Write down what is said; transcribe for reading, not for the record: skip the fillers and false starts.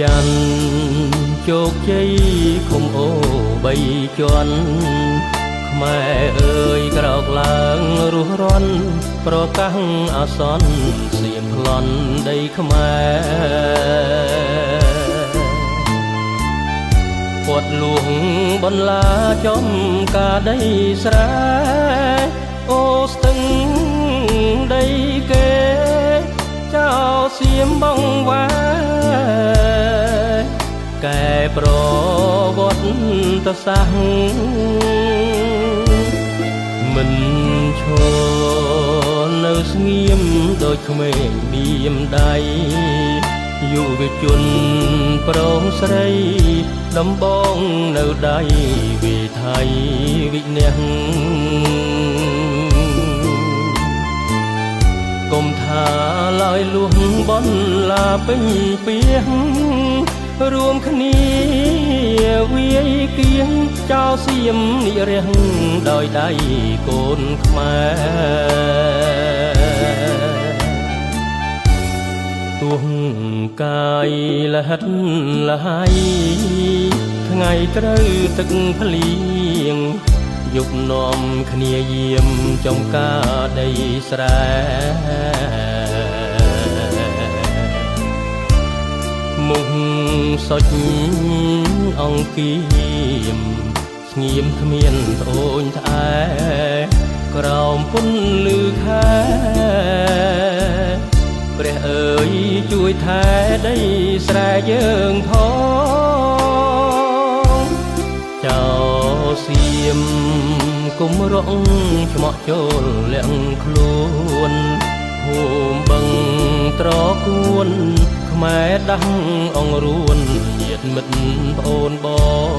ច័ន្ទជោគជ័យឃុំអូបីជាន់ខ្មែរអើយក្រោកឡើងរស់រាន់ប្រកាសអាសន្នសៀមប្លន់ដីខ្មែរពាត់លួងបន្លាចំការដីស្រែអូស្ទឹងដីគេចៅសៀមបងវ៉ាកែប្រវត្តិសាស្ត្រមិនឈរនៅស្ងៀមដូចក្មេងបៀមដៃយុវជនប្រងស្រីដំបងនៅដៃវិថីវិនះកុំថាឡើយលួងបនឡាពេញពីងរួមគ្នាវាយគៀងចោលសៀមនិរះដោយដៃកូនខ្មែរទួងកាយលហិតលហើយថ្ងៃត្រូវទឹកភ្លៀងយុបនាំគ្នាយាមចំការដីស្រែមុខសុចអង្គៀមស្ងៀមគ្មានត្អូញត្អែក្រោមពន្លឺខែព្រះអើយជួយថែដីស្រែយើងផងចៅសៀមគុំរងឆ្មក់ចូលលាក់ខ្លួនហូមបឹងត្រគួនខ្មែរដាស់អង្រួនញាតិមិត្តប្អូនបង